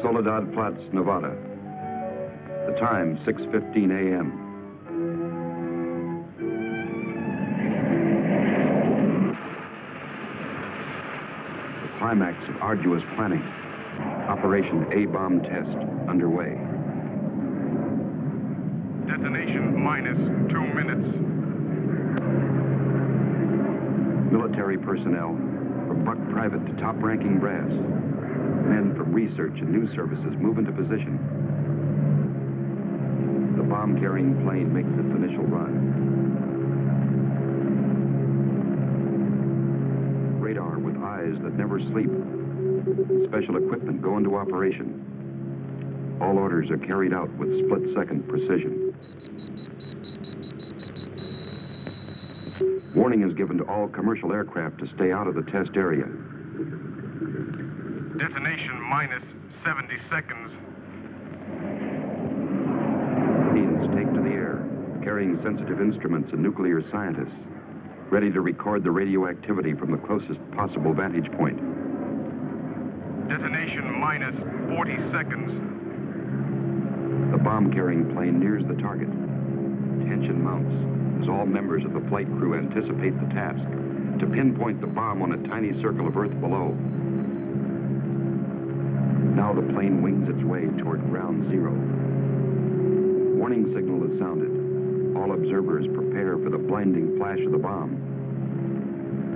Soledad Flats, Nevada. The time, 6:15 a.m. The climax of arduous planning. Operation A-bomb test underway. Detonation minus 2 minutes. Military personnel, from buck private to top-ranking brass. Men from research and news services move into position. The bomb-carrying plane makes its initial run. Radar with eyes that never sleep. Special equipment go into operation. All orders are carried out with split-second precision. Warning is given to all commercial aircraft to stay out of the test area. Detonation minus 70 seconds. Planes take to the air, carrying sensitive instruments and nuclear scientists, ready to record the radioactivity from the closest possible vantage point. Detonation minus 40 seconds. The bomb-carrying plane nears the target. Tension mounts as all members of the flight crew anticipate the task to pinpoint the bomb on a tiny circle of Earth below. Now the plane wings its way toward ground zero. Warning signal is sounded. All observers prepare for the blinding flash of the bomb.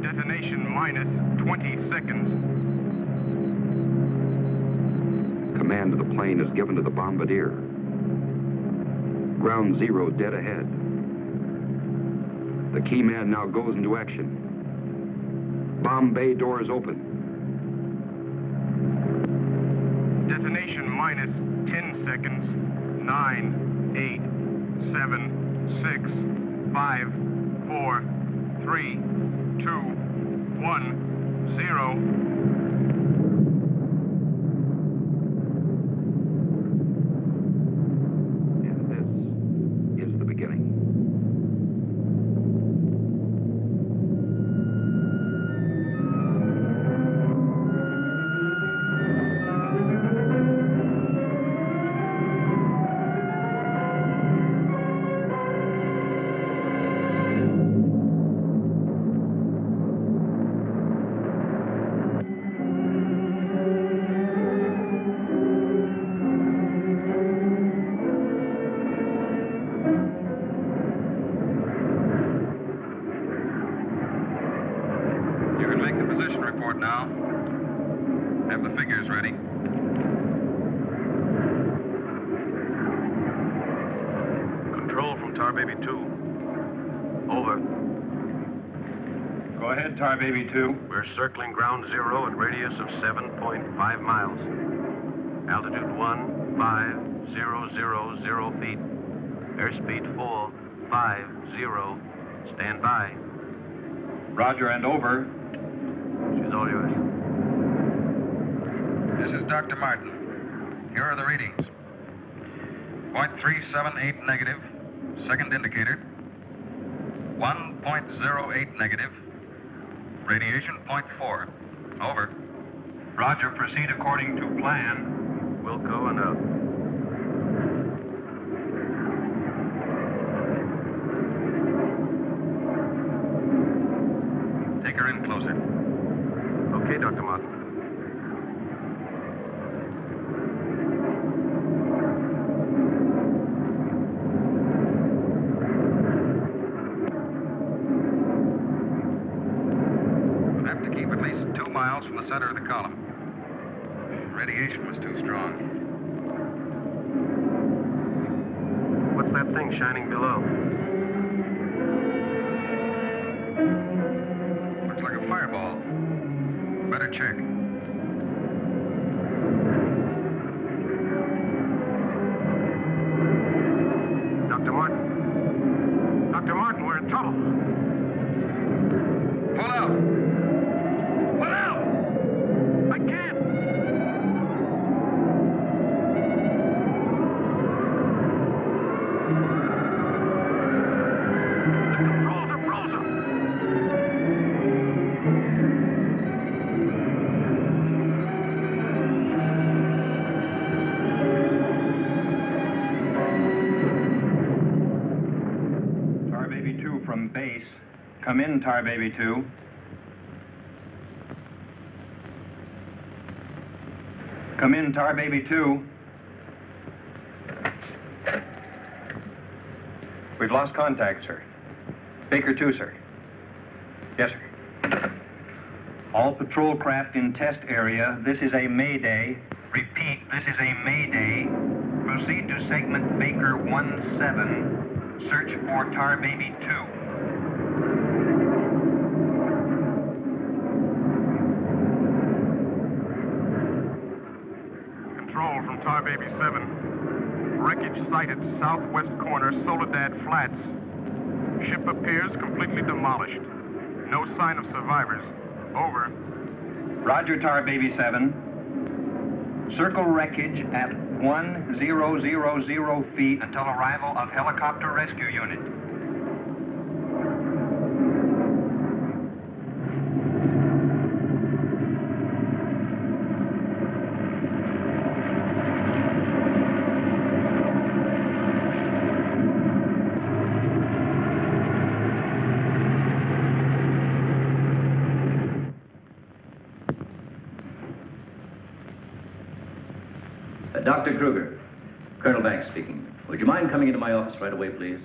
Detonation minus 20 seconds. Command of the plane is given to the bombardier. Ground zero dead ahead. The key man now goes into action. Bomb bay doors open. Detonation minus 10 seconds. 9, 8, 7, 6, 5, 4, 3, 2, 1, 0. Baby 2. We're circling ground zero at radius of 7.5 miles. Altitude 15,000 feet. Airspeed full 50. Stand by. Roger and over. She's all yours. This is Dr. Martin. Here are the readings. 0.378 negative. Second indicator. 1.08 negative. Radiation 0.4. Over. Roger, proceed according to plan. Wilco and out. Take her in closer. Okay, Dr. Martin. From the center of the column. Radiation was too strong. What's that thing shining below? Looks like a fireball. Better check. Dr. Martin. Dr. Martin, we're in trouble. Pull out! Come in, Tar Baby 2. Come in, Tar Baby 2. We've lost contact, sir. Baker 2, sir. Yes, sir. All patrol craft in test area. This is a Mayday. Repeat, this is a Mayday. Proceed to segment Baker 17. Search for Tar Baby 2. Control from Tar Baby 7. Wreckage sighted southwest corner, Soledad Flats. Ship appears completely demolished. No sign of survivors. Over. Roger, Tar Baby 7. Circle wreckage at 1000 feet until arrival of helicopter rescue unit. Dr. Kruger, Colonel Banks speaking. Would you mind coming into my office right away, please?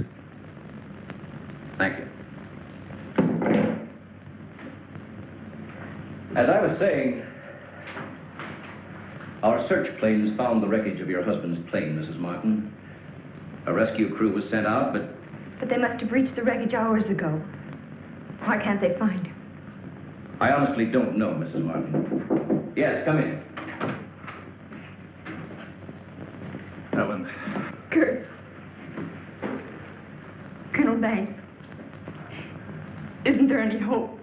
Thank you. As I was saying, our search planes found the wreckage of your husband's plane, Mrs. Martin. A rescue crew was sent out, but... But they must have reached the wreckage hours ago. Why can't they find him? I honestly don't know, Mrs. Martin. Yes, come in. Helen. Kurt. Colonel Banks. Isn't there any hope?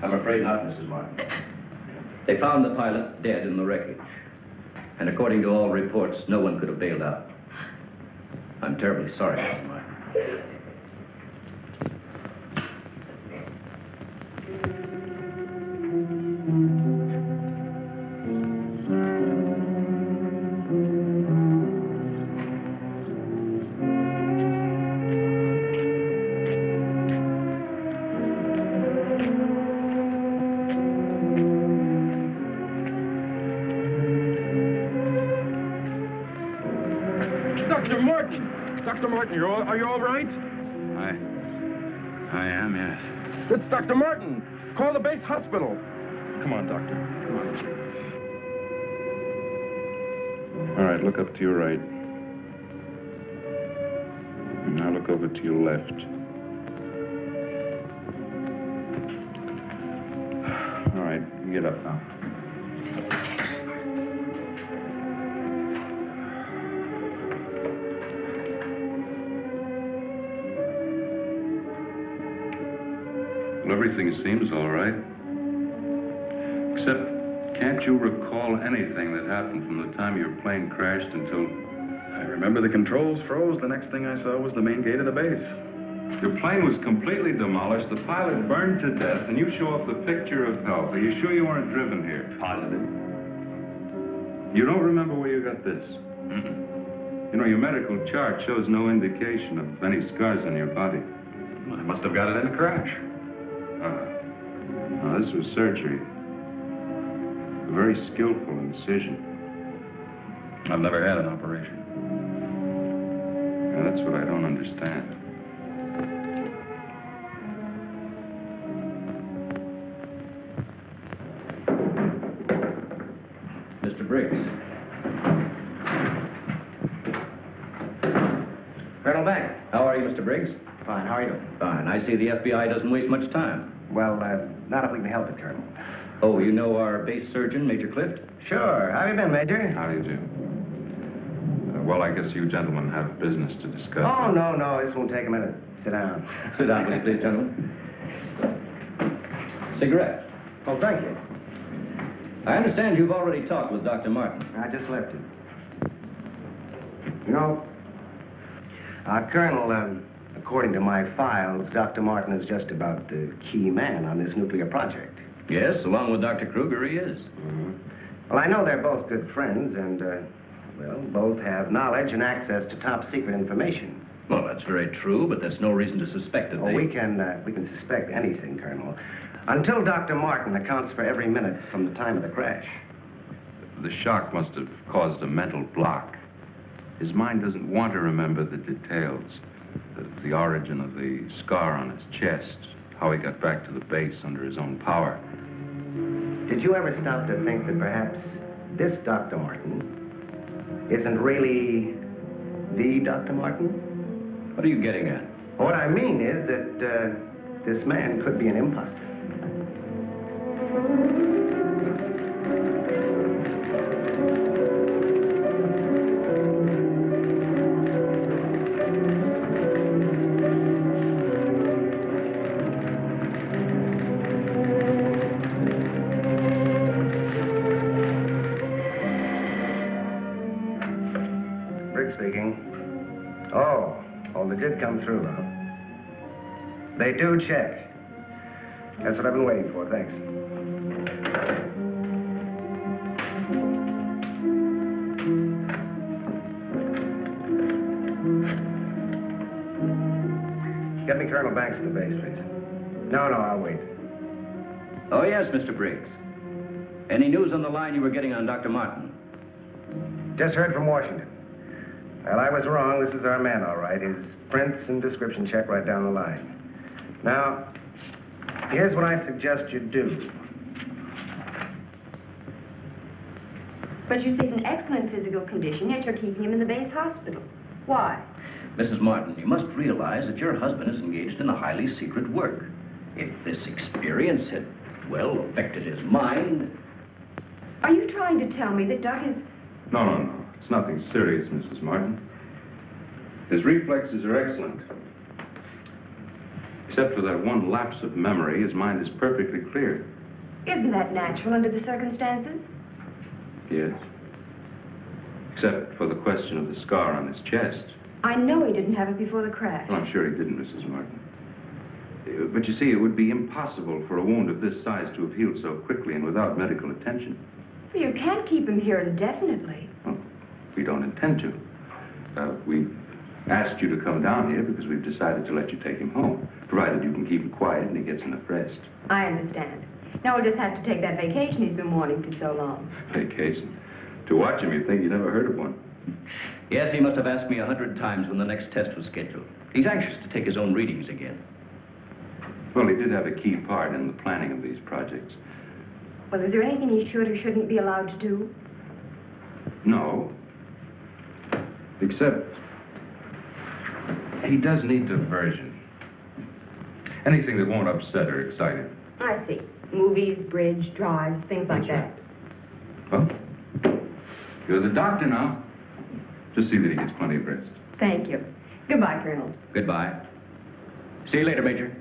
I'm afraid not, Mrs. Martin. They found the pilot dead in the wreckage. And according to all reports, no one could have bailed out. I'm terribly sorry, Mrs. Martin. Are you all right? I am, yes. It's Dr. Martin. Call the base hospital. Come on, Doctor. Come on. All right, look up to your right. And now look over to your left. All right, you get up now. Everything seems all right. Except, can't you recall anything that happened from the time your plane crashed until... I remember the controls froze. The next thing I saw was the main gate of the base. Your plane was completely demolished, the pilot burned to death, and you show off the picture of health. Are you sure you weren't driven here? Positive. You don't remember where you got this? Mm-mm. You know, your medical chart shows no indication of any scars on your body. Well, I must have got it in a crash. Now, this was surgery. A very skillful incision. I've never had an operation. Now, that's what I don't understand. Mr. Briggs. Colonel Banks. How are you, Mr. Briggs? Fine, how are you? Fine. I see the FBI doesn't waste much time. Well, not if we can help it, Colonel. Oh, you know our base surgeon, Major Clift? Sure. How have you been, Major? How do you do? Well, I guess you gentlemen have business to discuss. Oh, no, this won't take a minute. Sit down. Sit down, will you please, gentlemen. Cigarette. Oh, thank you. I understand you've already talked with Dr. Martin. I just left him. You know, Colonel, according to my files, Dr. Martin is just about the key man on this nuclear project. Yes, along with Dr. Kruger, he is. Mm-hmm. Well, I know they're both good friends, and, well, both have knowledge and access to top-secret information. Well, that's very true, but that's no reason to suspect that Oh, they... we can suspect anything, Colonel. Until Dr. Martin accounts for every minute from the time of the crash. The shock must have caused a mental block. His mind doesn't want to remember the details. The origin of the scar on his chest, how he got back to the base under his own power. Did you ever stop to think that perhaps this Dr. Martin isn't really the Dr. Martin? What are you getting at? What I mean is that this man could be an imposter. They did come through, huh? They do check. That's what I've been waiting for, thanks. Get me Colonel Banks at the base, please. No, I'll wait. Oh, yes, Mr. Briggs. Any news on the line you were getting on Dr. Martin? Just heard from Washington. Well, I was wrong. This is our man, all right. His prints and description check right down the line. Now, here's what I suggest you do. But you say he's in excellent physical condition, yet you're keeping him in the base hospital. Why? Mrs. Martin, you must realize that your husband is engaged in a highly secret work. If this experience had, well, affected his mind... Are you trying to tell me that Doc is... No. It's nothing serious, Mrs. Martin. His reflexes are excellent. Except for that one lapse of memory, his mind is perfectly clear. Isn't that natural under the circumstances? Yes. Except for the question of the scar on his chest. I know he didn't have it before the crash. Well, I'm sure he didn't, Mrs. Martin. But you see, it would be impossible for a wound of this size to have healed so quickly and without medical attention. Well, you can't keep him here indefinitely. Well, we don't intend to. We've asked you to come down here because we've decided to let you take him home, provided you can keep him quiet and he gets enough rest. I understand. Now we'll just have to take that vacation he's been wanting for so long. Vacation? To watch him, you'd think you never heard of one. Yes, he must have asked me 100 times when the next test was scheduled. He's anxious to take his own readings again. Well, he did have a key part in the planning of these projects. Well, is there anything he should or shouldn't be allowed to do? No. Except he does need diversion. Anything that won't upset or excite him. I see. Movies, bridge, drives, things like that. Well, you're the doctor now. Just see that he gets plenty of rest. Thank you. Goodbye, Colonel. Goodbye. See you later, Major.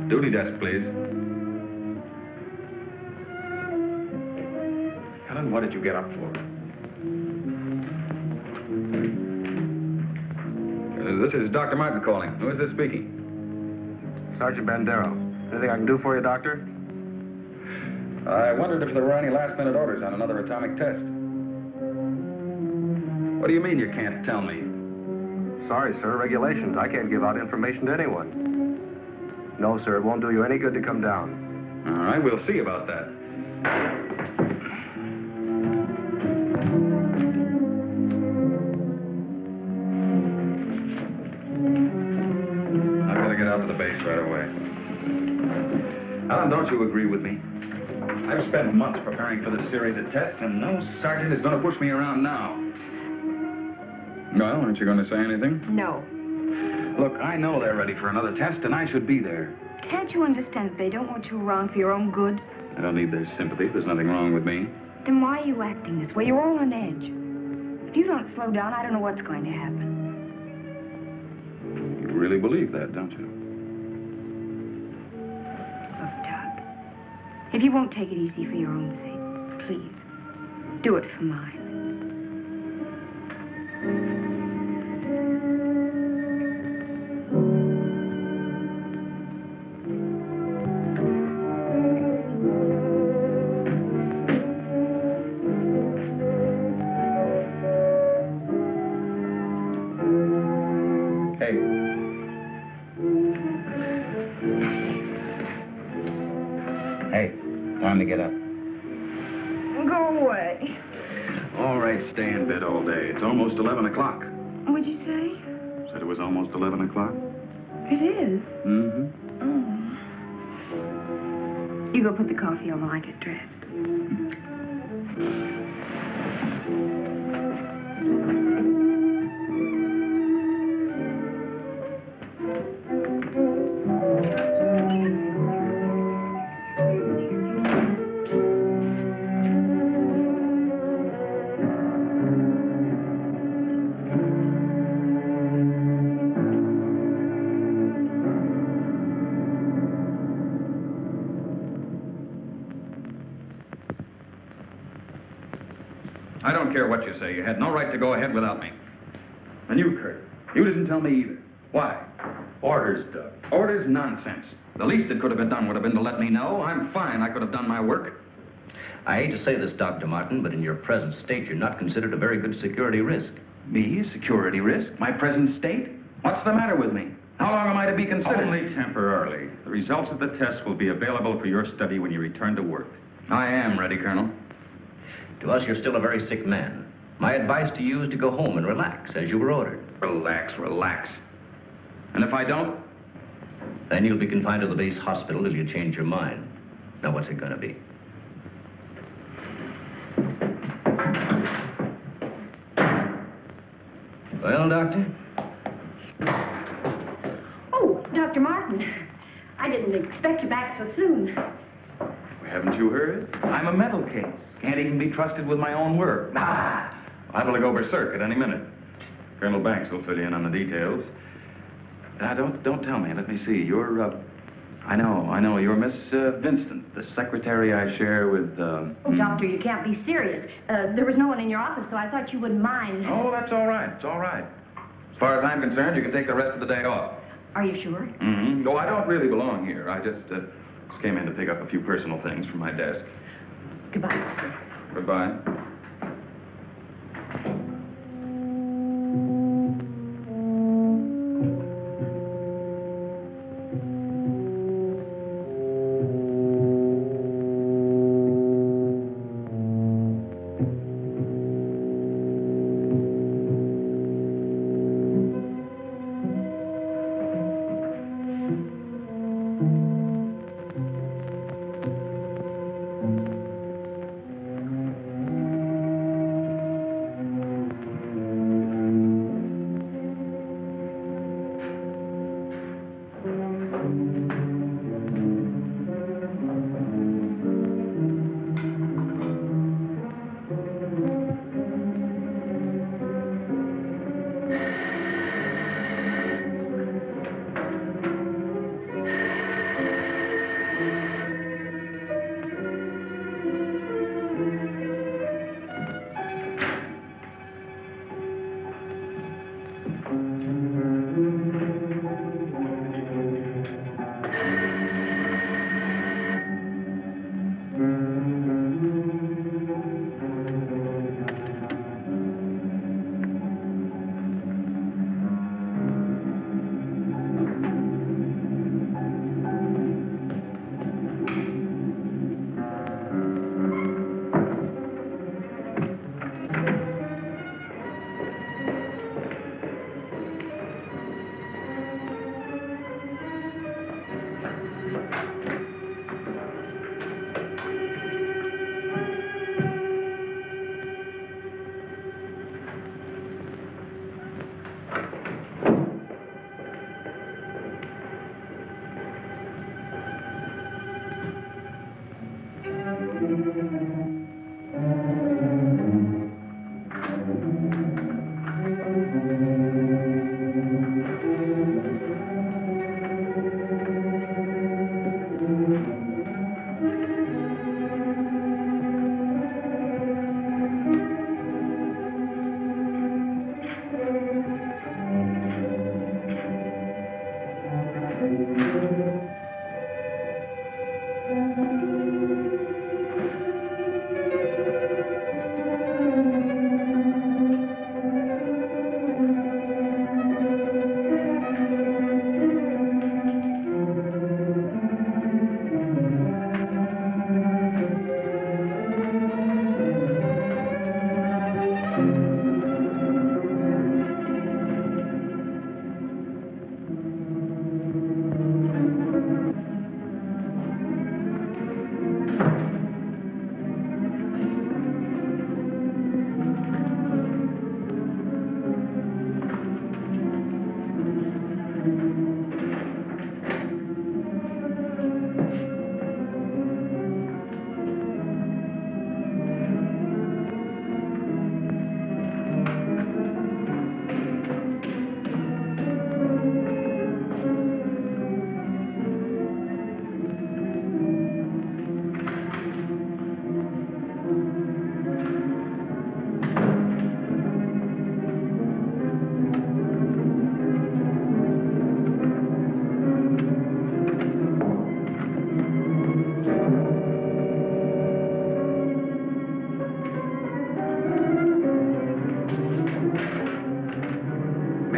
Duty desk, please. Helen, what did you get up for? This is Dr. Martin calling. Who is this speaking? Sergeant Bandero. Anything I can do for you, Doctor? I wondered if there were any last-minute orders on another atomic test. What do you mean you can't tell me? Sorry, sir. Regulations. I can't give out information to anyone. No, sir. It won't do you any good to come down. All right, we'll see about that. Alan, don't you agree with me? I've spent months preparing for this series of tests, and no sergeant is going to push me around now. Well, aren't you going to say anything? No. Look, I know they're ready for another test, and I should be there. Can't you understand that they don't want you around for your own good? I don't need their sympathy. There's nothing wrong with me. Then why are you acting this way? You're all on edge. If you don't slow down, I don't know what's going to happen. You really believe that, don't you? Look, Doc, if you won't take it easy for your own sake, please, do it for mine. Time to get up. Go away. All right, stay in bed all day. It's almost 11 o'clock. What'd you say? Said it was almost 11 o'clock. It is? Mm-hmm. Oh. You go put the coffee on while I get dressed. I don't care what you say. You had no right to go ahead without me. And you, Kurt, you didn't tell me either. Why? Orders, Doug. Orders? Nonsense. The least that could have been done would have been to let me know. I'm fine. I could have done my work. I hate to say this, Dr. Martin, but in your present state, you're not considered a very good security risk. Me? A security risk? My present state? What's the matter with me? How long am I to be considered? Only temporarily. The results of the test will be available for your study when you return to work. I am ready, Colonel. To us, you're still a very sick man. My advice to you is to go home and relax, as you were ordered. Relax, relax. And if I don't? Then you'll be confined to the base hospital till you change your mind. Now, what's it going to be? Well, Doctor? Oh, Dr. Martin. I didn't expect you back so soon. Haven't you heard? I'm a mental case. Can't even be trusted with my own work. Liable to go berserk at any minute. Colonel Banks will fill you in on the details. Now, don't tell me. Let me see. You're, I know. You're Miss Vincent, the secretary I share with, Oh, Doctor, you can't be serious. There was no one in your office, so I thought you wouldn't mind. Oh, that's all right. It's all right. As far as I'm concerned, you can take the rest of the day off. Are you sure? Mm-hmm. Oh, I don't really belong here. I just came in to pick up a few personal things from my desk. Goodbye, Doctor. Goodbye.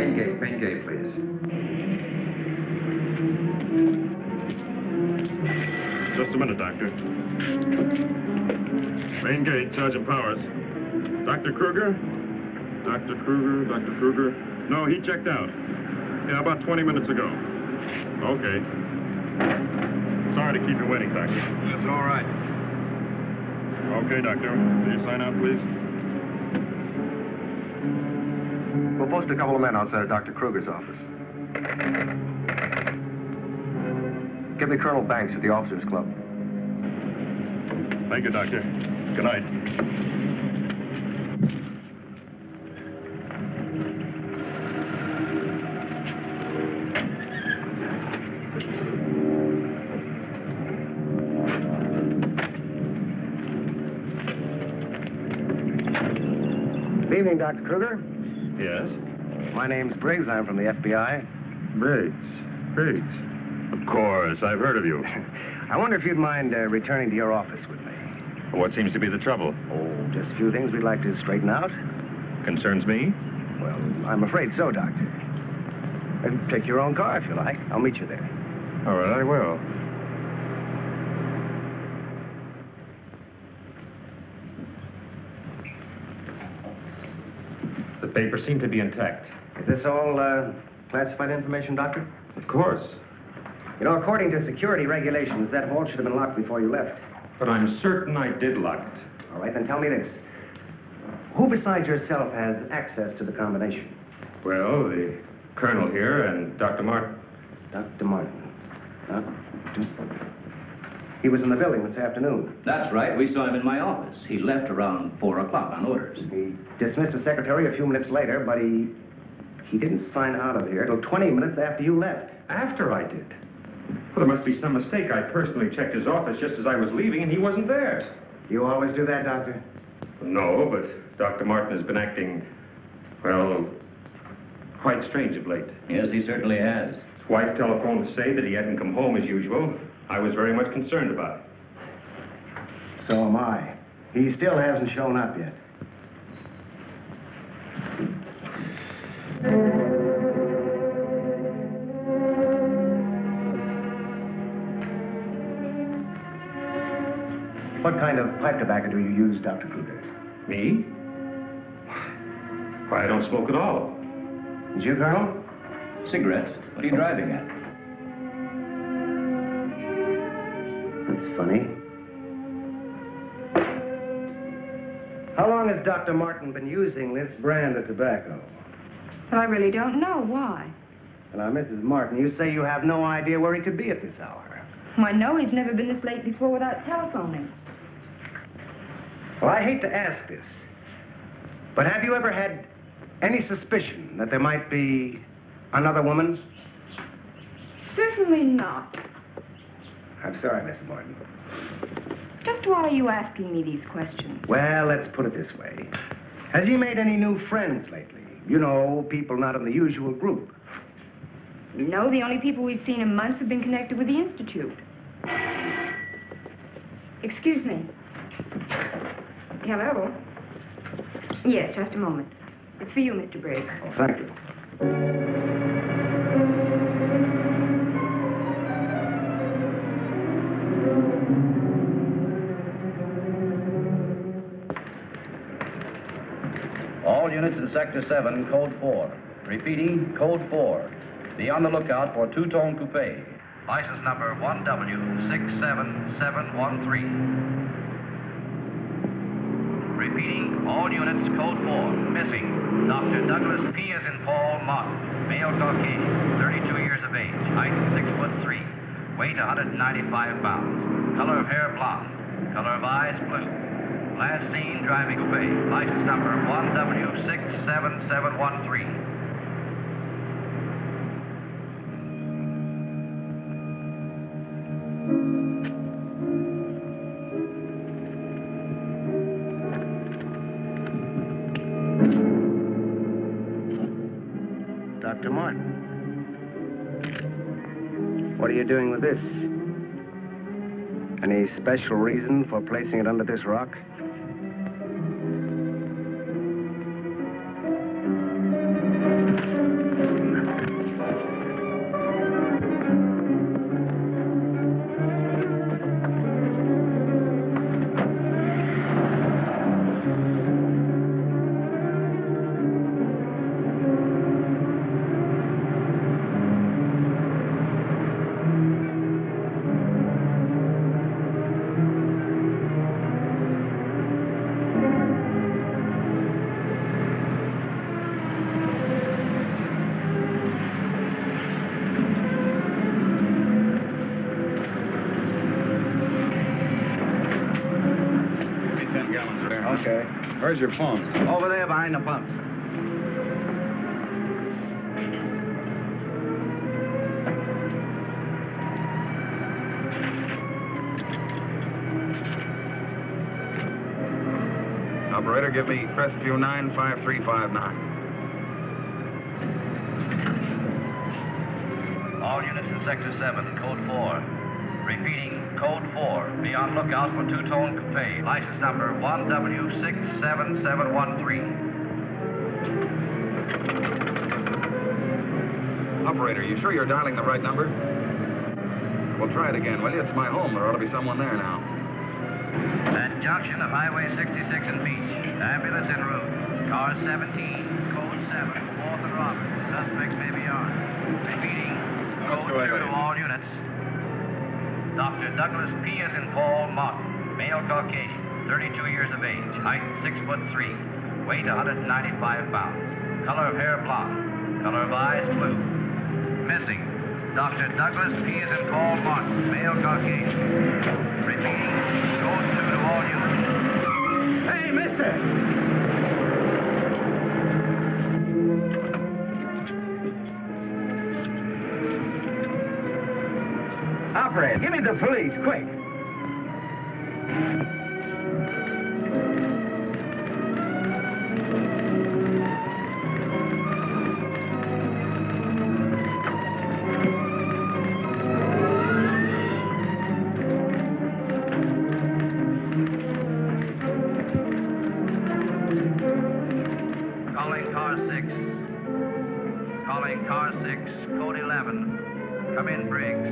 Main gate, please. Just a minute, Doctor. Main gate, Sergeant Powers. Dr. Kruger? Dr. Kruger. No, he checked out. Yeah, about 20 minutes ago. Okay. Sorry to keep you waiting, Doctor. That's all right. Okay, Doctor. Will you sign out, please? We'll post a couple of men outside of Dr. Kruger's office. Give me Colonel Banks at the Officers Club. Thank you, Doctor. Good night. Good evening, Dr. Kruger. Yes? My name's Briggs. I'm from the FBI. Briggs. Of course, I've heard of you. I wonder if you'd mind returning to your office with me. What seems to be the trouble? Oh, just a few things we'd like to straighten out. Concerns me? Well, I'm afraid so, Doctor. Take your own car if you like. I'll meet you there. All right, I will. The papers seem to be intact. Is this all classified information, Doctor? Of course. You know, according to security regulations, that vault should have been locked before you left. But I'm certain I did lock it. All right, then tell me this. Who besides yourself has access to the combination? Well, the colonel here and Dr. Martin. Dr. Martin. He was in the building this afternoon. That's right. We saw him in my office. He left around 4 o'clock on orders. He dismissed the secretary a few minutes later, but he didn't sign out of here till 20 minutes after you left. After I did? Well, there must be some mistake. I personally checked his office just as I was leaving, and he wasn't there. You always do that, Doctor? No, but Dr. Martin has been acting, well, quite strange of late. Yes, he certainly has. His wife telephoned to say that he hadn't come home as usual. I was very much concerned about it. So am I. He still hasn't shown up yet. What kind of pipe tobacco do you use, Dr. Kruger? Me? Why, I don't smoke at all. And you, Colonel? Cigarettes? What are you driving at? That's funny. How long has Dr. Martin been using this brand of tobacco? Well, I really don't know. Why? Now, Mrs. Martin, you say you have no idea where he could be at this hour. Well, I know he's never been this late before without telephoning. Well, I hate to ask this, but have you ever had any suspicion that there might be another woman? Certainly not. I'm sorry, Mrs. Martin. Just why are you asking me these questions? Well, let's put it this way. Has he made any new friends lately? You know, people not in the usual group. No, the only people we've seen in months have been connected with the Institute. Excuse me. Hello? Yes, just a moment. It's for you, Mr. Briggs. Oh, thank you. All units in Sector 7, Code 4. Repeating, Code 4. Be on the lookout for two-tone coupe. License number 1W67713. Repeating, all units, Code 4. Missing, Dr. Douglas P. as in Paul Martin. Male Caucasian, 32 years of age. Height 6'3". Weight 195 pounds. Color of hair blonde. Color of eyes blue. Last seen driving coupe. License number 1W67713. Dr. Martin. What are you doing with this? Any special reason for placing it under this rock? Where's your phone? Over there behind the pump. Operator, give me Crestview 95359. All units in Sector 7, Code 4. Repeating, Code 4. Be on lookout for two-tone coupe. License number 1W67713. Operator, you sure you're dialing the right number? Well, try it again, will you? It's my home. There ought to be someone there now. At junction of Highway 66 and Beach. Ambulance en route. Car 17, Code 7. 4th and Roberts. Suspects may be armed. Repeating, Code 2 to all units. Dr. Douglas P. as in Paul Martin. Male Caucasian. 32 years of age. Height 6'3". Weight 195 pounds. Color of hair blonde. Color of eyes blue. Missing, Dr. Douglas P. as in Paul Martin. Male Caucasian. Repeating, Code 2 to all units. Hey, mister! Operator, give me the police, quick. Calling car 6, Code 11. Come in, Briggs.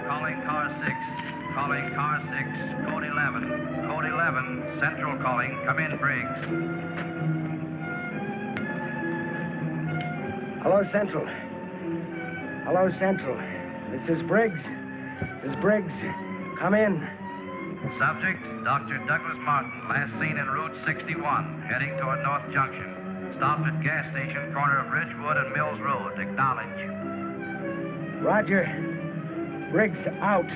Calling car 6. Calling car 6, Code 11. Code 11, Central calling. Come in, Briggs. Hello, Central. Hello, Central. This is Briggs. This is Briggs. Come in. Subject, Dr. Douglas Martin, last seen en route 61, heading toward North Junction. Stopped at gas station, corner of Ridgewood and Mills Road. Acknowledge. Roger. Briggs out.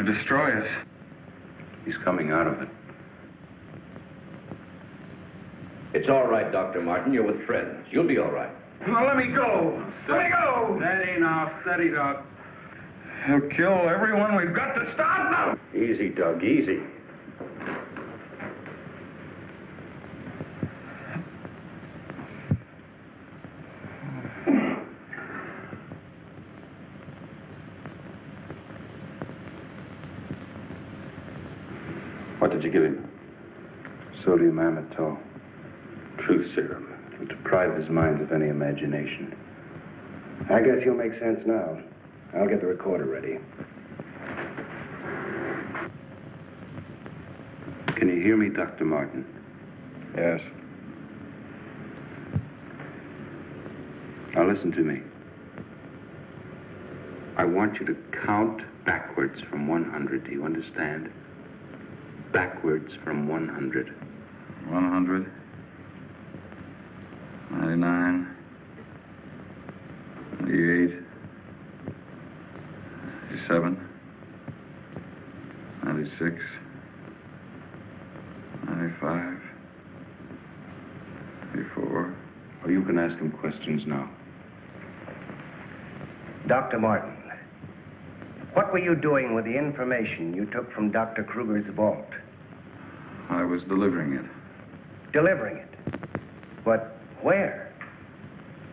Destroy us. He's coming out of it. It's all right, Dr. Martin. You're with friends. You'll be all right. Now, let me go. Let me go. Steady now, steady, Doc. He'll kill everyone. We've got to stop now. Easy, Doug, easy. What did you give him? Sodium amytal. Truth serum. It'll deprive his mind of any imagination. I guess he'll make sense now. I'll get the recorder ready. Can you hear me, Dr. Martin? Yes. Now listen to me. I want you to count backwards from 100. Do you understand? Backwards from 100. 100. 99. 98. 97. 96. 95. 94. Well, you can ask him questions now. Dr. Martin, what were you doing with the information you took from Dr. Kruger's vault? I was delivering it. Delivering it? But where?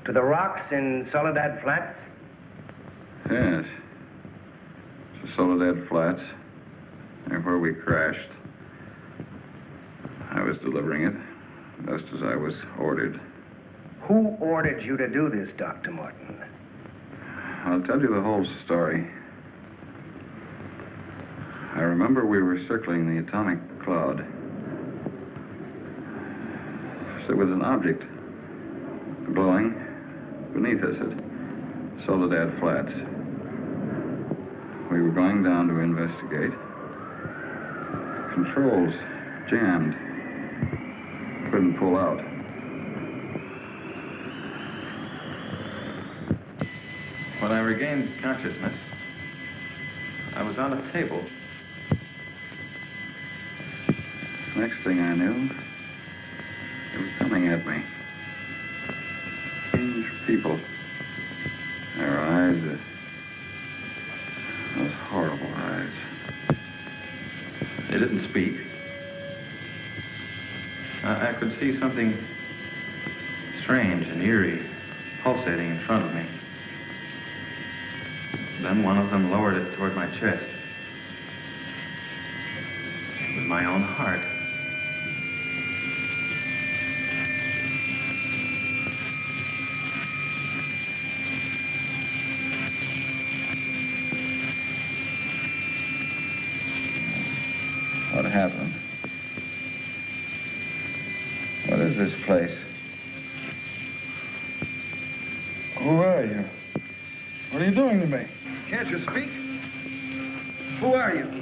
To the rocks in Soledad Flats? Yes. To Soledad Flats, near where we crashed. I was delivering it, just as I was ordered. Who ordered you to do this, Dr. Morton? I'll tell you the whole story. I remember we were circling the atomic cloud. There was an object glowing beneath us at Soledad Flats. We were going down to investigate. Controls jammed. Couldn't pull out. When I regained consciousness, I was on a table. Next thing I knew, they were coming at me. Strange people. Their eyes, those horrible eyes. They didn't speak. I could see something strange and eerie pulsating in front of me. Then one of them lowered it toward my chest. It was my own heart. What happened? What is this place? Who are you? What are you doing to me? Can't you speak? Who are you?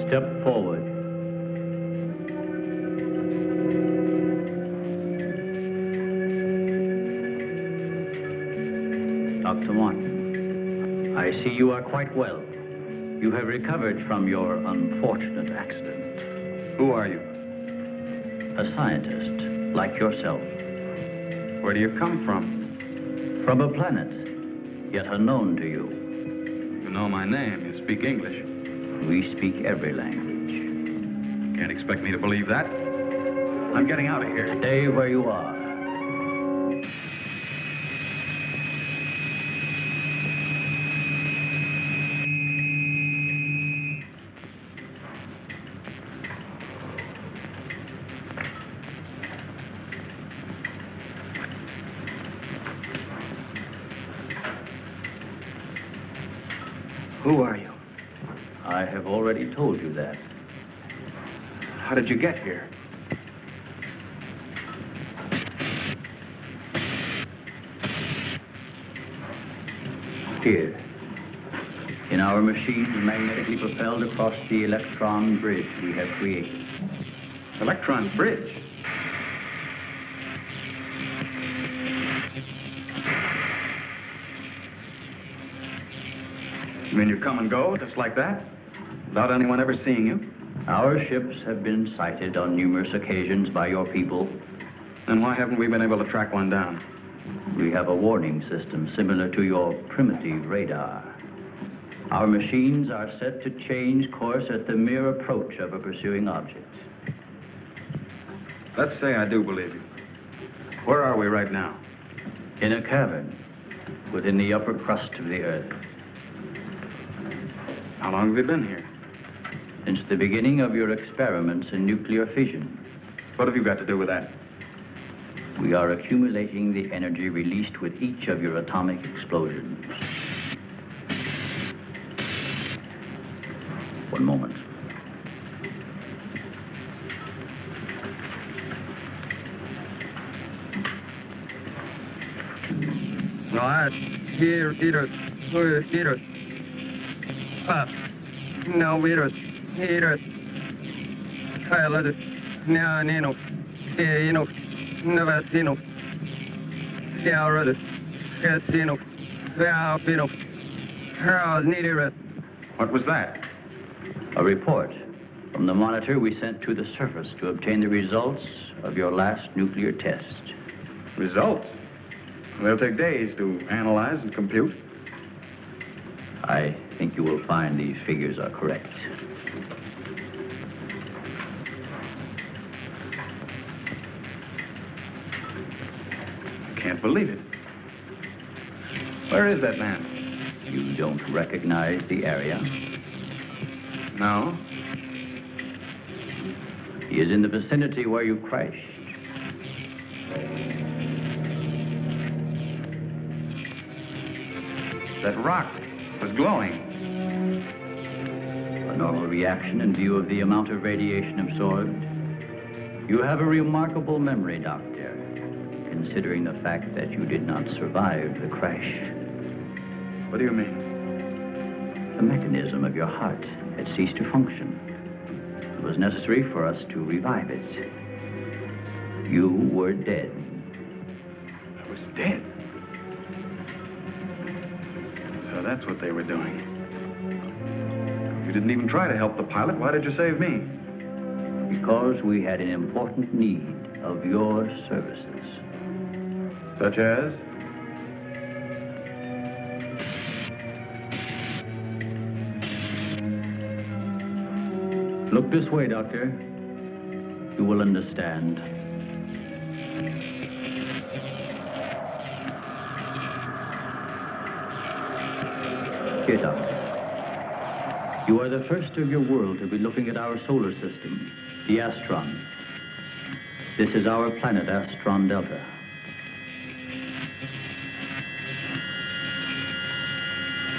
Step forward. Dr. Morton, I see you are quite well. You have recovered from your unfortunate accident. Who are you? A scientist, like yourself. Where do you come from? From a planet, yet unknown to you. You know my name. You speak English. We speak every language. Can't expect me to believe that. I'm getting out of here. Stay where you are. Who are you? I have already told you that. How did you get here? Here. In our machines magnetically propelled across the electron bridge we have created. Electron bridge? You mean you come and go just like that? Without anyone ever seeing you? Our ships have been sighted on numerous occasions by your people. Then why haven't we been able to track one down? We have a warning system similar to your primitive radar. Our machines are set to change course at the mere approach of a pursuing object. Let's say I do believe you. Where are we right now? In a cavern within the upper crust of the Earth. How long have you been here? Since the beginning of your experiments in nuclear fission. What have you got to do with that? We are accumulating the energy released with each of your atomic explosions. One moment. No, I here, Peter. Pop. No, virus. Virus. Pilot. No, Nino. Nino. Novacino. Cialrus. Casino. Valpino. Charles Niederus. What was that? A report from the monitor we sent to the surface to obtain the results of your last nuclear test. Results? They'll take days to analyze and compute. I think you will find these figures are correct. I can't believe it. Where is that man? You don't recognize the area? No. He is in the vicinity where you crashed. That rock was glowing. A normal reaction in view of the amount of radiation absorbed. You have a remarkable memory, Doctor, considering the fact that you did not survive the crash. What do you mean? The mechanism of your heart had ceased to function. It was necessary for us to revive it. You were dead. I was dead? So that's what they were doing. You didn't even try to help the pilot. Why did you save me? Because we had an important need of your services. Such as? Look this way, Doctor. You will understand. Here, Doctor. You are the first of your world to be looking at our solar system, the Astron. This is our planet, Astron Delta.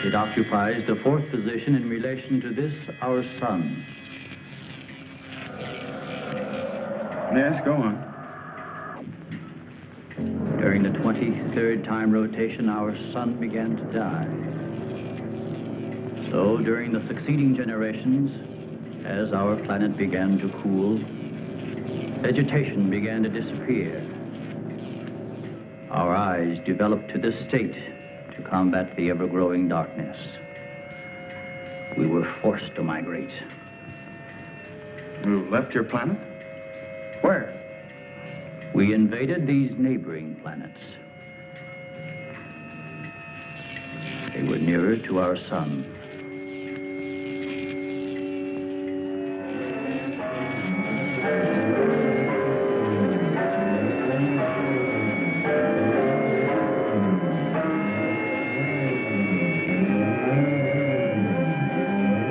It occupies the fourth position in relation to this, our sun. Yes, go on. During the 23rd time rotation, our sun began to die. So during the succeeding generations, as our planet began to cool, vegetation began to disappear. Our eyes developed to this state to combat the ever-growing darkness. We were forced to migrate. You left your planet? Where? We invaded these neighboring planets. They were nearer to our sun.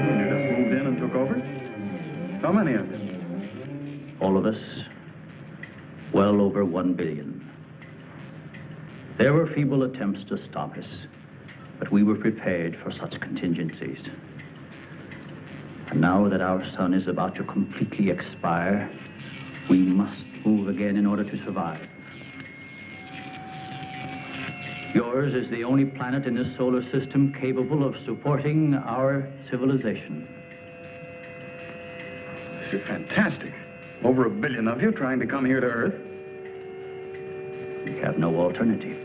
You just moved in and took over? How many of you? All of us, well over 1 billion. There were feeble attempts to stop us, but we were prepared for such contingencies. And now that our sun is about to completely expire, we must move again in order to survive. Yours is the only planet in this solar system capable of supporting our civilization. This is fantastic. Over 1 billion of you trying to come here to Earth. We have no alternative.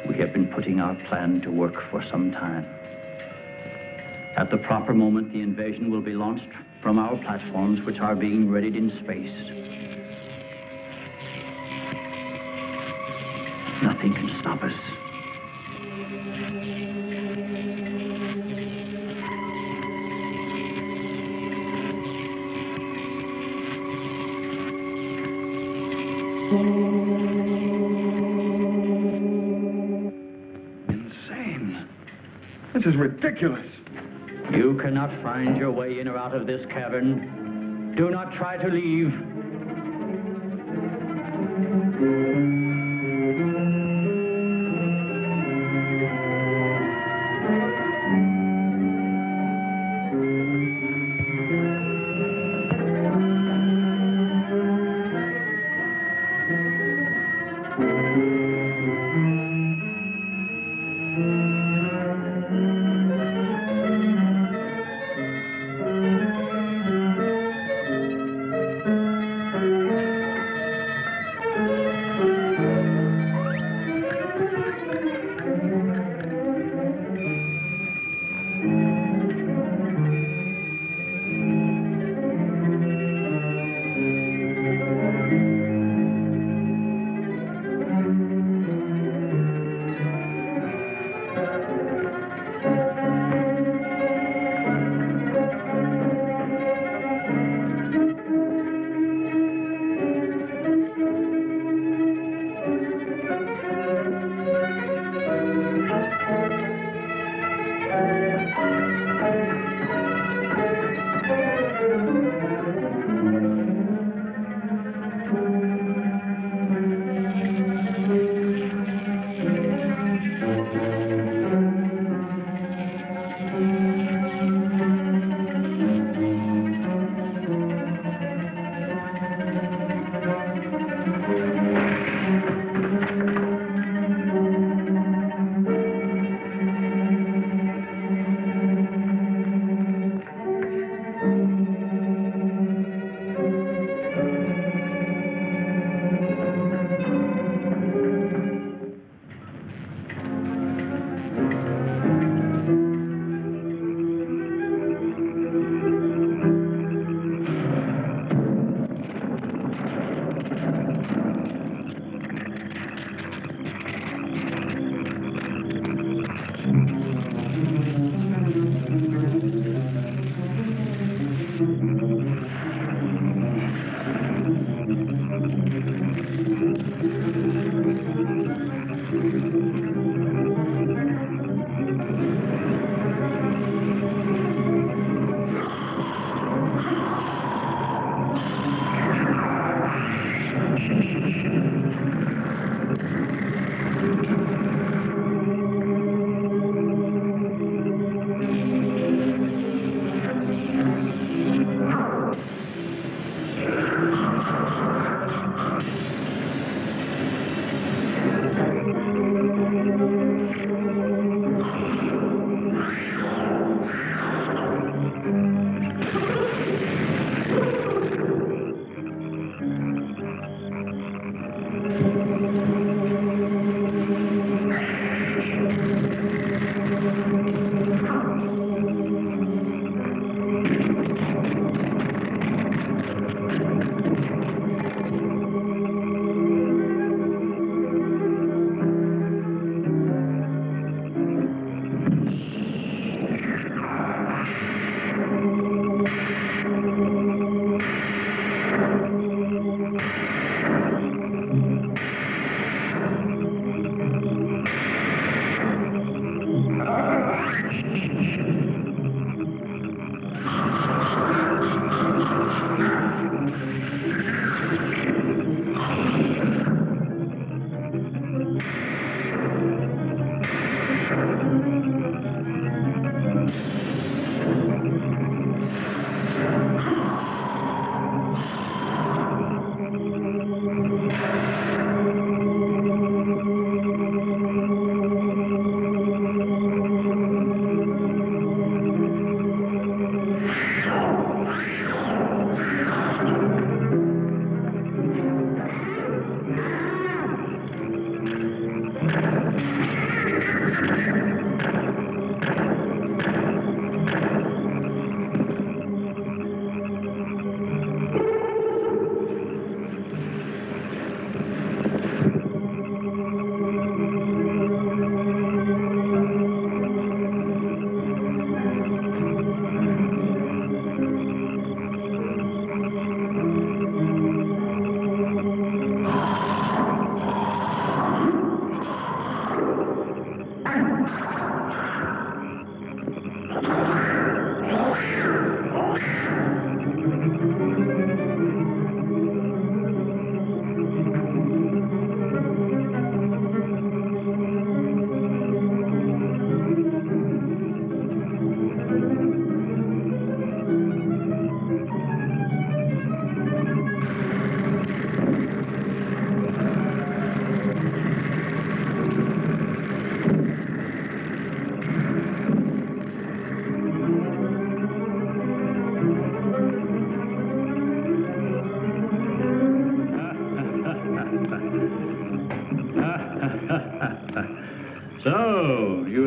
We have been putting our plan to work for some time. At the proper moment, the invasion will be launched from our platforms, which are being readied in space. Nothing can stop us. Insane. This is ridiculous. You cannot find your way in or out of this cavern. Do not try to leave.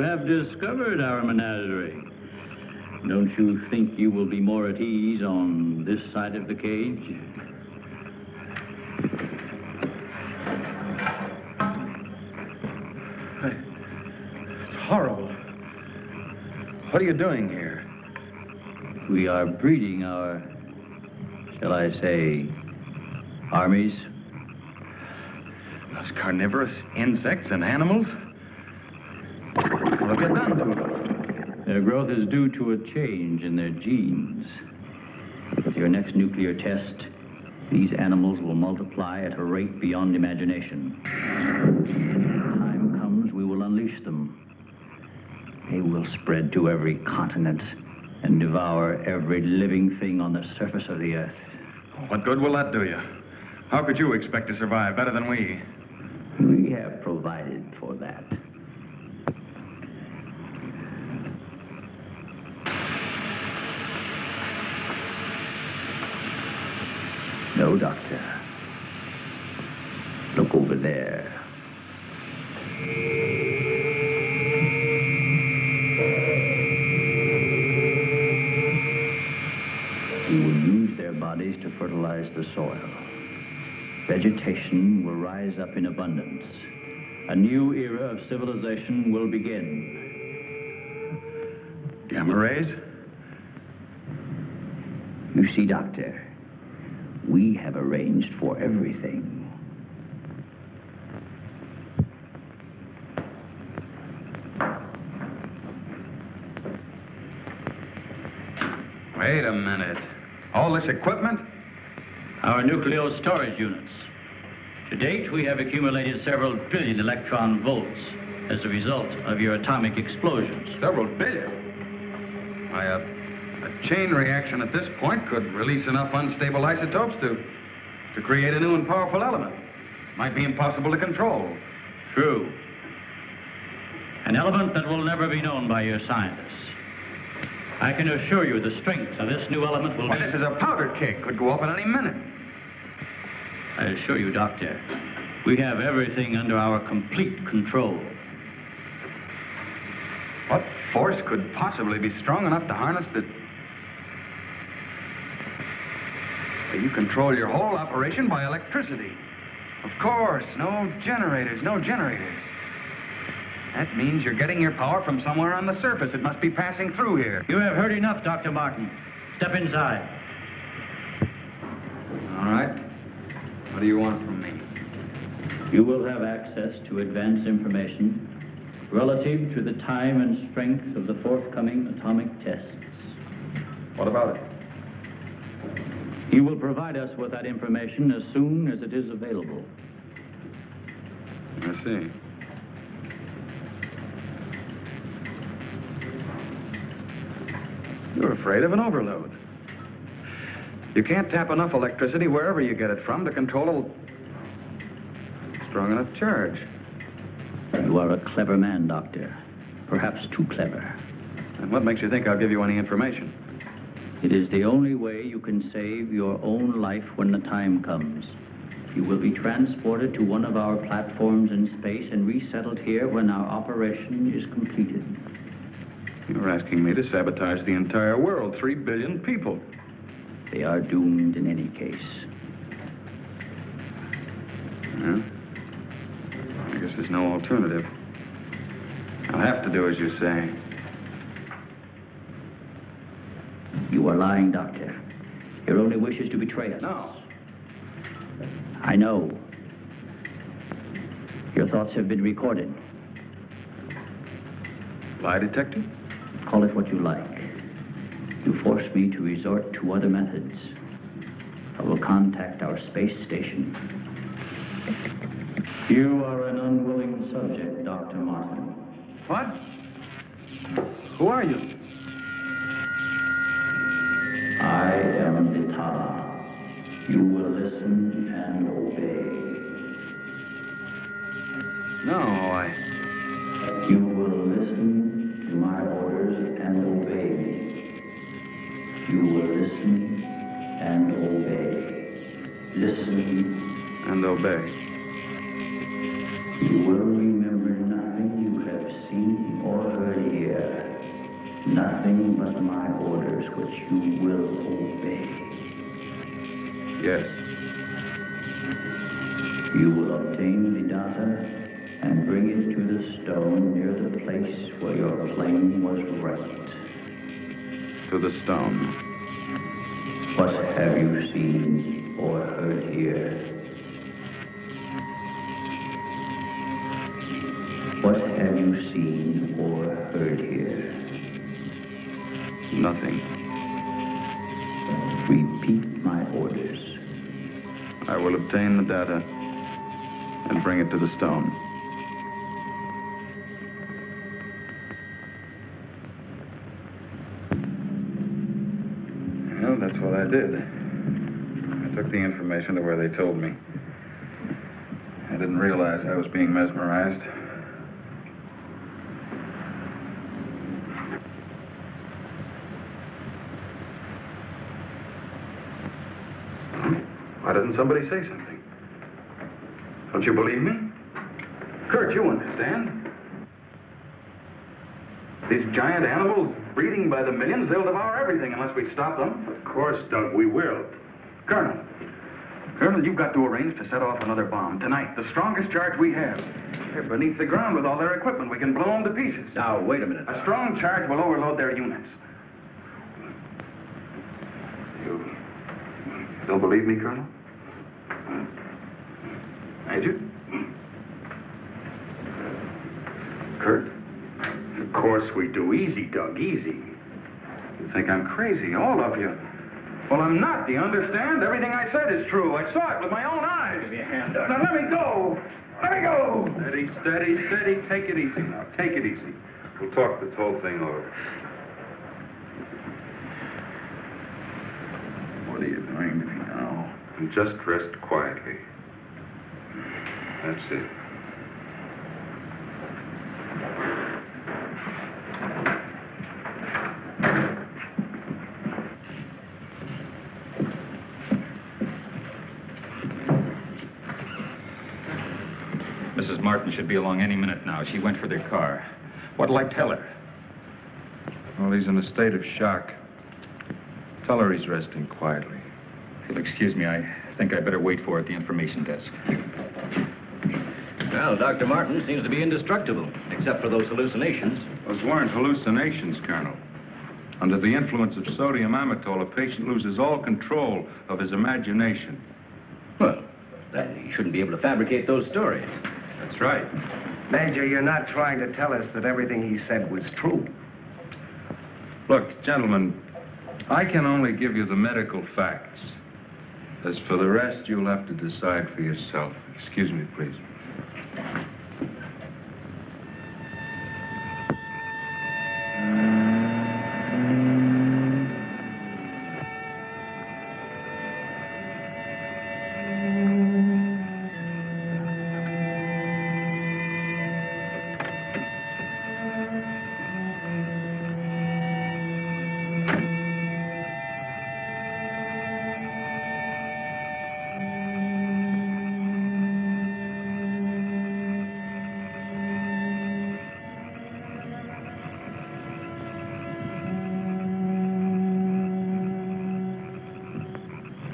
have discovered our menagerie. Don't you think you will be more at ease on this side of the cage? It's horrible. What are you doing here? We are breeding our, shall I say, armies. Those carnivorous insects and animals? What have you done to them? Their growth is due to a change in their genes. With your next nuclear test, these animals will multiply at a rate beyond imagination. When the time comes, we will unleash them. They will spread to every continent and devour every living thing on the surface of the earth. What good will that do you? How could you expect to survive better than we? We have provided for that. No, Doctor. Look over there. We will use their bodies to fertilize the soil. Vegetation will rise up in abundance. A new era of civilization will begin. Gamma rays? You see, Doctor, we have arranged for everything. Wait a minute. All this equipment? Our nuclear storage units. To date, we have accumulated several billion electron volts as a result of your atomic explosions. Several billion? Why, a chain reaction at this point could release enough unstable isotopes to create a new and powerful element. Might be impossible to control. True. An element that will never be known by your scientists. I can assure you the strength of this new element will be... This is a powder keg. Could go off at any minute. I assure you, Doctor, we have everything under our complete control. What force could possibly be strong enough to harness the... You control your whole operation by electricity. Of course, no generators. That means you're getting your power from somewhere on the surface. It must be passing through here. You have heard enough, Dr. Martin. Step inside. All right. What do you want from me? You will have access to advanced information relative to the time and strength of the forthcoming atomic tests. What about it? You will provide us with that information as soon as it is available. I see. You're afraid of an overload. You can't tap enough electricity wherever you get it from to control a strong enough charge. You are a clever man, Doctor. Perhaps too clever. And what makes you think I'll give you any information? It is the only way you can save your own life when the time comes. You will be transported to one of our platforms in space and resettled here when our operation is completed. You're asking me to sabotage the entire world, 3 billion people. They are doomed in any case. Yeah? I guess there's no alternative. I'll have to do as you say. You are lying, Doctor. Your only wish is to betray us. No. I know. Your thoughts have been recorded. Lie detector? Call it what you like. You force me to resort to other methods. I will contact our space station. You are an unwilling subject, Dr. Martin. What? Who are you? I am Vitala. You will listen and obey. No, You will listen to my orders and obey me. You will listen and obey. Listen and obey. You will remember nothing you have seen or heard. Yes. You will obtain the data and bring it to the stone near the place where your plane was wrecked. To the stone. What have you seen or heard here? What have you seen or heard here? Nothing. Repeat my orders. I will obtain the data and bring it to the stone. Well, that's what I did. I took the information to where they told me. I didn't realize I was being mesmerized. Why doesn't somebody say something? Don't you believe me? Kurt, you understand. These giant animals breeding by the millions, they'll devour everything unless we stop them. Of course, Doug, we will. Colonel, you've got to arrange to set off another bomb tonight. The strongest charge we have. They're beneath the ground with all their equipment. We can blow them to pieces. Now, wait a minute. A strong charge will overload their units. You don't believe me, Colonel? Major? Kurt? Of course we do. Easy, Doug, easy. You think I'm crazy, all of you. Well, I'm not. Do you understand? Everything I said is true. I saw it with my own eyes. Give me a hand, Doug. Now, let me go. Let me go. Steady, steady, steady. Take it easy now. Take it easy. We'll talk this whole thing over. What are you doing to me now? Just rest quietly. That's it. Mrs. Martin should be along any minute now. She went for their car. What'll I tell her? Well, he's in a state of shock. Tell her he's resting quietly. If you'll excuse me, I think I'd better wait for her at the information desk. Well, Dr. Martin seems to be indestructible, except for those hallucinations. Those weren't hallucinations, Colonel. Under the influence of sodium amytal, a patient loses all control of his imagination. Well, then he shouldn't be able to fabricate those stories. That's right. Major, you're not trying to tell us that everything he said was true. Look, gentlemen, I can only give you the medical facts. As for the rest, you'll have to decide for yourself. Excuse me, please.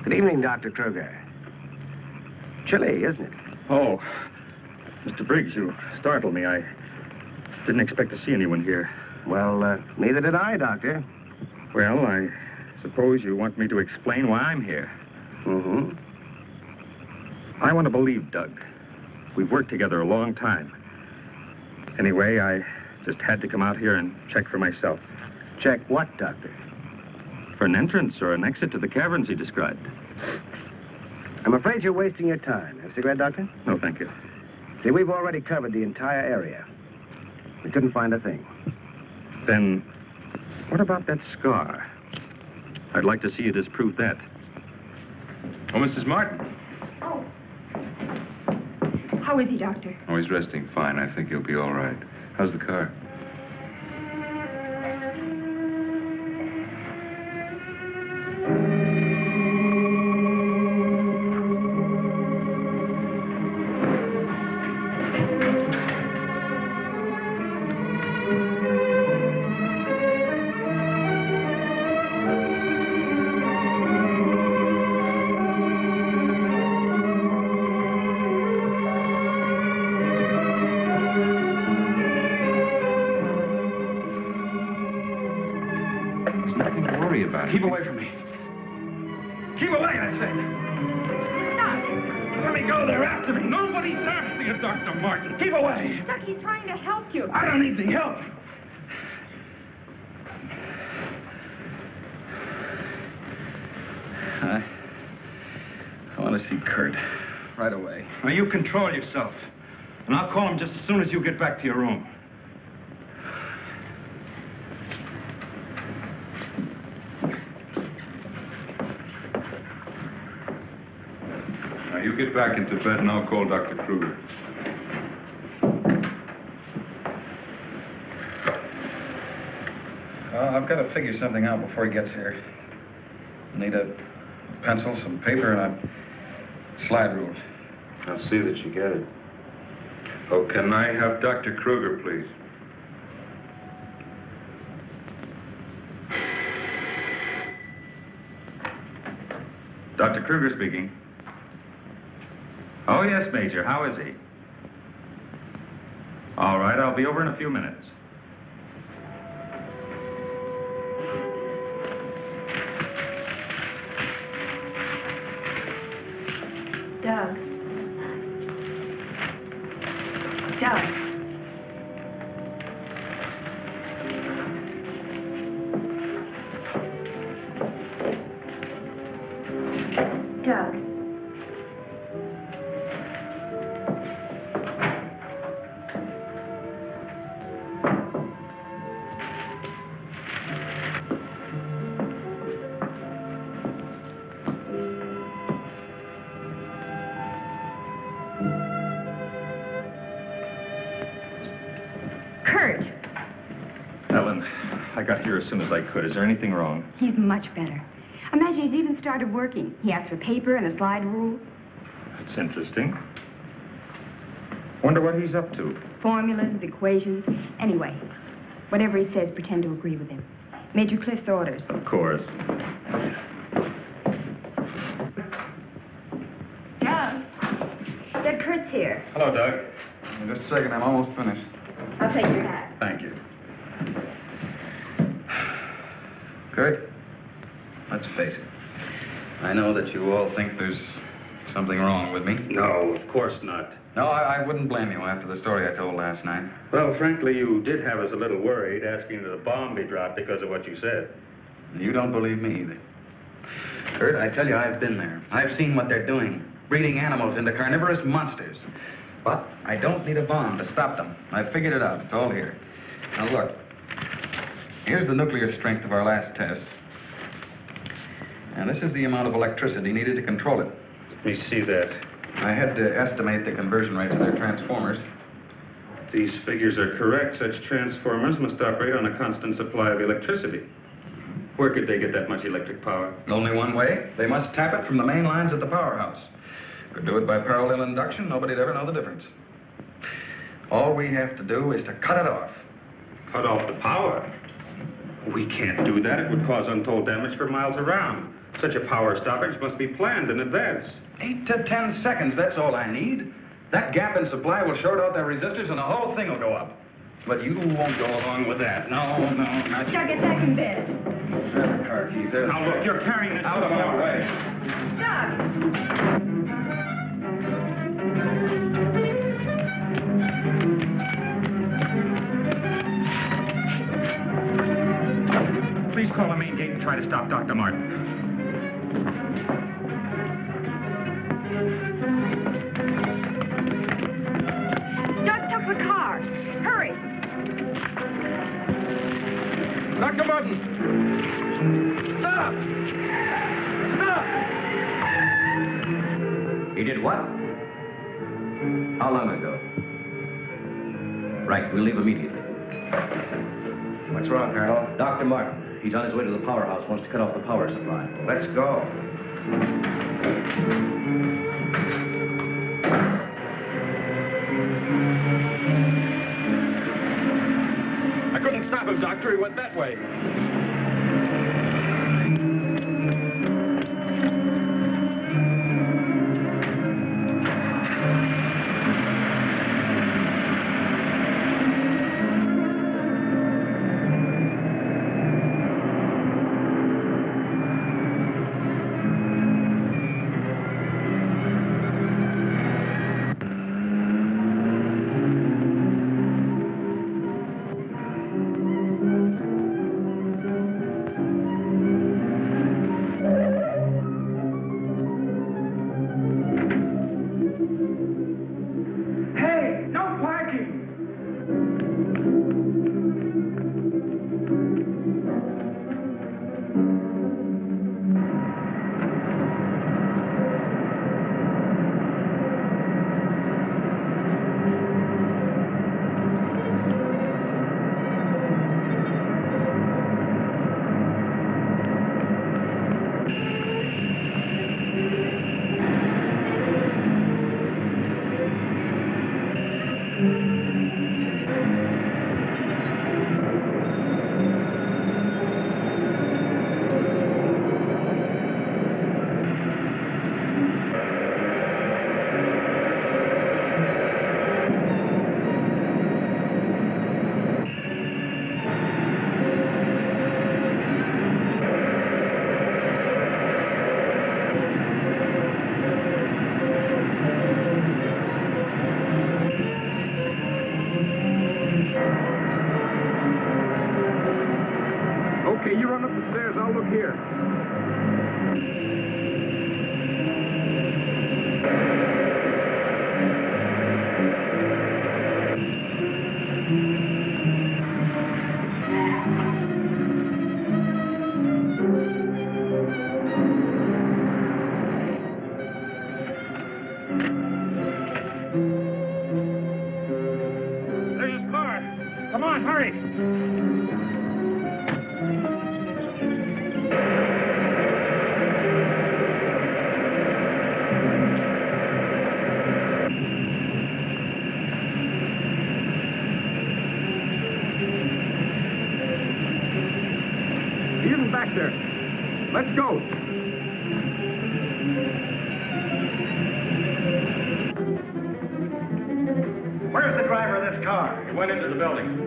Good evening, Dr. Kruger. Chilly, isn't it? Oh, Mr. Briggs, you startled me. I didn't expect to see anyone here. Well, neither did I, Doctor. Well, I suppose you want me to explain why I'm here. Mm-hmm. I want to believe Doug. We've worked together a long time. Anyway, I just had to come out here and check for myself. Check what, Doctor? For an entrance or an exit to the caverns he described. I'm afraid you're wasting your time. Have a cigarette, Doctor? No, thank you. See, we've already covered the entire area. We couldn't find a thing. Then, what about that scar? I'd like to see you disprove that. Oh, Mrs. Martin. Oh. How is he, Doctor? Oh, he's resting fine. I think he'll be all right. How's the car? Keep away from me. Keep away, I said. Doc! Let me go. They're after me. Nobody's after you, Dr. Martin. Keep away. Doc, he's trying to help you. I don't need the help. I want to see Kurt right away. Now, you control yourself. And I'll call him just as soon as you get back to your room. Now, you get back into bed and I'll call Dr. Kruger. I've got to figure something out before he gets here. I need a pencil, some paper, and a slide rule. I'll see that you get it. Oh, can I have Dr. Kruger, please? Dr. Kruger speaking. Oh, yes, Major. How is he? All right, I'll be over in a few minutes. Doug. Doug. Doug. Kurt. Ellen, I got here as soon as I could. Is there anything wrong? He's much better. Imagine he's even started working. He asked for paper and a slide rule. That's interesting. Wonder what he's up to. Formulas, equations. Anyway, whatever he says, pretend to agree with him. Major Cliff's orders. Of course. Doug. Doug, Kurt's here. Hello, Doug. Just a second, I'm almost finished. I'll take your hat. Thank you. Kurt, let's face it. I know that you all think there's something wrong with me. No, of course not. No, I wouldn't blame you after the story I told last night. Well, frankly, you did have us a little worried asking that a bomb be dropped because of what you said. You don't believe me either. Kurt, I tell you, I've been there. I've seen what they're doing, breeding animals into carnivorous monsters. But I don't need a bomb to stop them. I've figured it out. It's all here. Now, look. Here's the nuclear strength of our last test. And this is the amount of electricity needed to control it. Let me see that. I had to estimate the conversion rates of their transformers. If these figures are correct, such transformers must operate on a constant supply of electricity. Where could they get that much electric power? Only one way. They must tap it from the main lines at the powerhouse. Could do it by parallel induction. Nobody'd ever know the difference. All we have to do is to cut it off. Cut off the power? We can't do that. It would cause untold damage for miles around. Such a power stoppage must be planned in advance. 8 to 10 seconds, that's all I need. That gap in supply will short out their resistors and the whole thing will go up. But you won't go along with that. No, not you. Doug, get back in bed. There's the car keys. There's Now, look, you're carrying this out of my way. Doug! Please call the main gate and try to stop Dr. Martin. Doug took the car. Hurry. Dr. Martin! Stop! Stop! He did what? How long ago? Right, we'll leave immediately. What's wrong, Colonel? Dr. Martin, he's on his way to the powerhouse, wants to cut off the power supply. Let's go. I couldn't stop him, Doctor. He went that way. There's his car. Come on, hurry. He isn't back there. Let's go. Where's the driver of this car? He went into the building.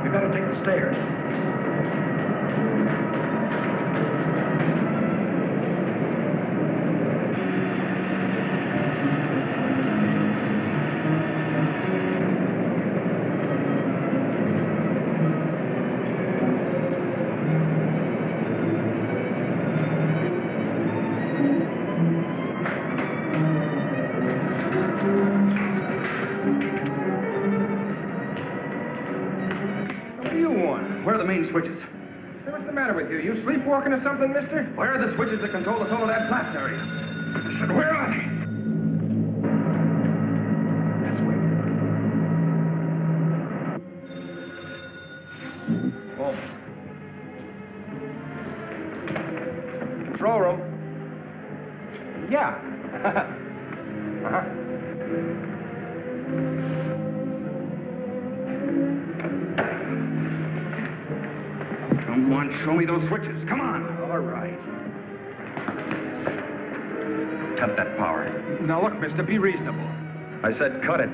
We've got to take the stairs. What do you want? Where are the main switches? Hey, what's the matter with you? You sleepwalking or something, mister? Where are the switches that control the Soledad Flats area? I said, where are they? This way. Whoa. Control room. Yeah. Uh-huh. Come on, show me those switches. Come on. All right. Cut that power. Now look, mister, be reasonable. I said cut it.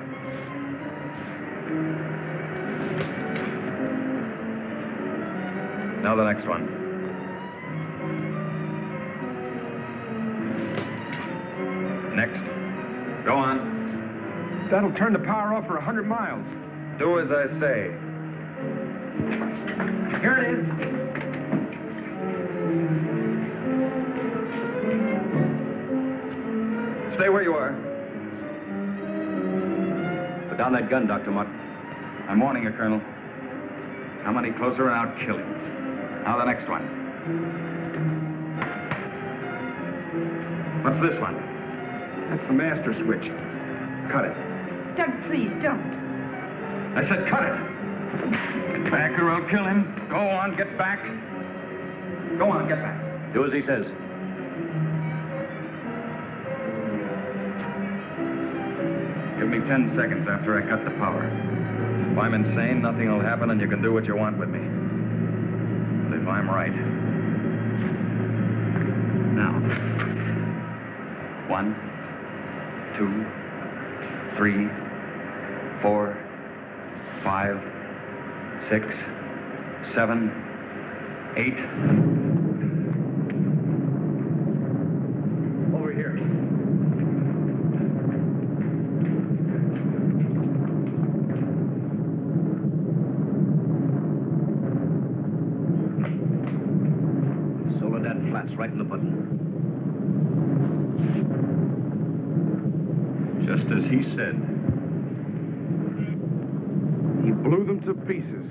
Now the next one. Next. Go on. That'll turn the power off for 100 miles. Do as I say. Here it is. Stay where you are. Put down that gun, Dr. Mutt. I'm warning you, Colonel. Come any closer and I'll kill you. Now the next one. What's this one? That's the master switch. Cut it. Doug, please, don't. I said cut it. Get back or I'll kill him. Go on, get back. Go on, get back. Do as he says. Give me 10 seconds after I cut the power. If I'm insane, nothing will happen and you can do what you want with me. But if I'm right... Now. 1, 2, 3, 4, 5, 6, 7, 8. Over here. Soledad Flats, right in the button. Just as he said. He blew them to pieces.